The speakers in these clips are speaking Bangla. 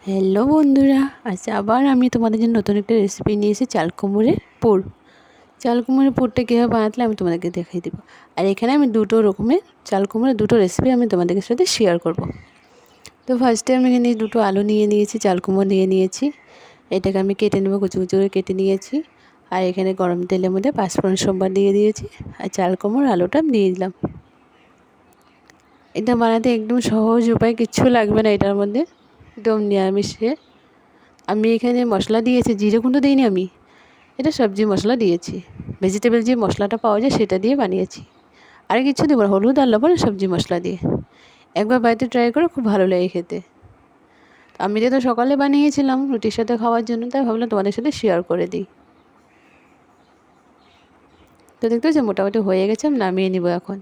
হ্যালো বন্ধুরা, আজ আবার আমি তোমাদের জন্য নতুন একটা রেসিপি নিয়ে এসেছি, চাল কুমড়োর পুর। চাল কুমড়োর পুরটা কীভাবে বানাতে আমি তোমাদেরকে দেখিয়ে দেবো। আর এখানে আমি দুটো রকমের চাল কুমড়োর দুটো রেসিপি আমি তোমাদের সাথে শেয়ার করব। তো ফার্স্টে আমি এখানে দুটো আলু নিয়ে নিয়েছি, চাল কুমড়ো নিয়ে নিয়েছি। এটাকে আমি কেটে নেবো, কুচু কুচু করে কেটে নিয়েছি। আর এখানে গরম তেলের মধ্যে পাঁচফোড়ন সোমবার দিয়ে দিয়েছি, আর চাল কুমড়োর আলুটা দিয়ে দিলাম। এটা বানাতে একদম সহজ উপায়, কিচ্ছু লাগবে না এটার মধ্যে, একদম নিরামিষে। আমি এখানে মশলা দিয়েছি, জিরে গুঁড়ো দিইনি আমি, এটা সবজি মশলা দিয়েছি। ভেজিটেবল যে মশলাটা পাওয়া যায় সেটা দিয়ে বানিয়েছি। আর কিছু দেবো না, হলুদ আর লবণ সবজি মশলা দিয়ে। একবার বাড়িতে ট্রাই করে, খুব ভালো লাগে খেতে। আমি তো সকালে বানিয়েছিলাম রুটির সাথে খাওয়ার জন্য, তাই ভাবলাম তোমাদের সাথে শেয়ার করে দিই। তো দেখতে পাচ্ছি মোটামুটি হয়ে গেছে, আমি নামিয়ে নিব এখন।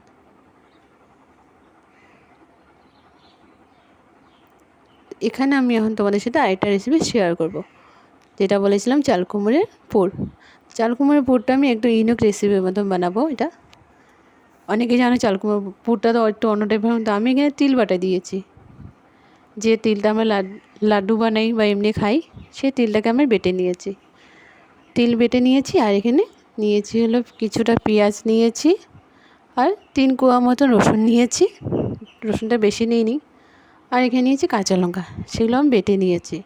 এখানে আমি এখন তোমাদের সাথে আরেকটা রেসিপি শেয়ার করব, যেটা বলেছিলাম চাল কুমড়োর পুর। চাল কুমড়োর পুরটা আমি একটু ইউনিক রেসিপির মতন বানাবো। এটা অনেকে জানো, চাল কুমড়োর পুরটা তো একটু অন্য টাইপের, তো আমি এখানে তিল বাটা দিয়েছি। যে তিলটা আমরা লাড্ডু বানাই বা এমনি খাই, সেই তিলটাকে আমি বেটে নিয়েছি। তিল বেটে নিয়েছি, আর এখানে নিয়েছি হলো কিছুটা পেঁয়াজ নিয়েছি, আর 3 কোয়া মতো রসুন নিয়েছি। রসুনটা বেশি নিইনি। আর এখানে নিয়েছি কাঁচা লঙ্কা, সেগুলো আমি বেটে নিয়েছি।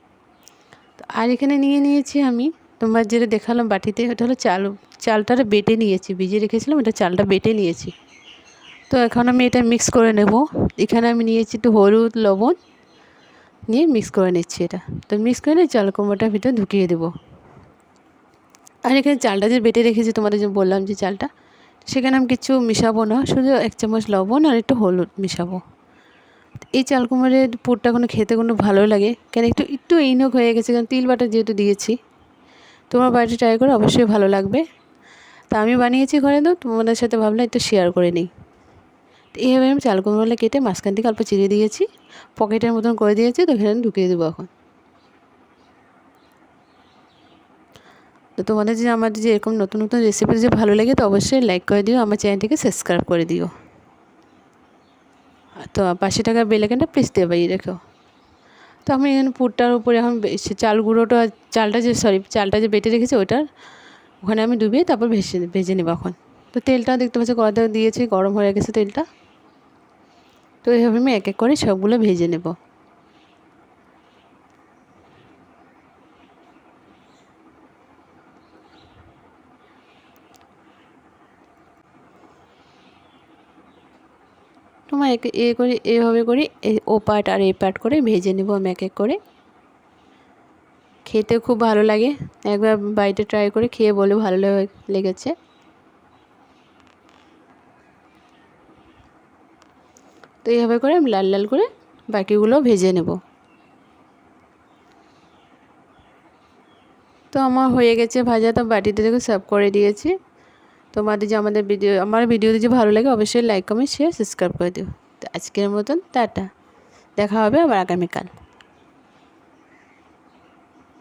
আর এখানে নিয়ে নিয়েছি আমি, তোমার যেটা দেখালাম বাটিতে, ওটা হলো চালটা বেটে নিয়েছি, ভিজিয়ে রেখেছিলাম, এটা চালটা বেটে নিয়েছি। তো এখন আমি এটা মিক্স করে নেব। এখানে আমি নিয়েছি একটু হলুদ লবণ, নিয়ে মিক্স করে নিচ্ছি এটা। তো মিক্স করে নিয়ে চাল কুমড়োটার ভিতরে ঢুকিয়ে দেবো। আর এখানে চালটা যে বেটে রেখেছি, তোমাদের যে বললাম যে চালটা, সেখানে আমি কিছু মিশাবো না, শুধু 1 চামচ লবণ আর একটু হলুদ মিশাবো। এই চাল কুমড়োর পুরটা কোনো খেতে কোনো ভালো লাগে, কেন একটু একটু ইউনিক হয়ে গেছে, কারণ তিল বাটা যেহেতু দিয়েছি। তোমার বাড়িতে ট্রাই করে, অবশ্যই ভালো লাগবে। তা আমি বানিয়েছি ঘরে, তো তোমাদের সাথে ভাবলাম একটু শেয়ার করে নিই। তো এইভাবে আমি চাল কুমড়োগুলো কেটে মাঝখান থেকে অল্প চিড়ে দিয়েছি, পকেটের মতন করে দিয়েছি। তো এখানে ঢুকিয়ে দেবো এখন। তো তোমাদের যে আমার যে এরকম নতুন নতুন রেসিপি যে ভালো লাগে, তো অবশ্যই লাইক করে দিও, আমার চ্যানেলটিকে সাবস্ক্রাইব করে দিও। তো পাশে টাকা বেল আইকনটা প্রেস দিয়ে বাজিয়ে রেখো। তো আমি এখানে পুরটার উপরে এখন চাল গুঁড়োটা, চালটা যে বেটে রেখেছি ওইটার ওখানে আমি ডুবিয়ে তারপর ভেজে নেবো এখন। তো তেলটা দেখতে পাচ্ছি কড়াতে দিয়েছি, গরম হয়ে গেছে তেলটা। তো এইভাবে আমি এক এক করে সবগুলো ভেজে নেব। তোমার এভাবে করে ও পার্ট আর এই পার্ট করে ভেজে নেব আমি এক এক করে। খেতে খুব ভালো লাগে, একবার বাড়িতে ট্রাই করে খেয়ে বলে ভালো লেগেছে। তো এইভাবে করে আমি লাল লাল করে বাকিগুলো ভেজে নেব। তো আমার হয়ে গেছে ভাজা, তো বাটিতে দেখে সার্ভ করে দিয়েছি। তোমাদের যে আমার ভিডিও যদি ভালো লাগে, অবশ্যই লাইক কমেন্ট শেয়ার সাবস্ক্রাইব করে দিও। তো আজকের মতন টাটা, দেখা হবে আবার আগামীকাল।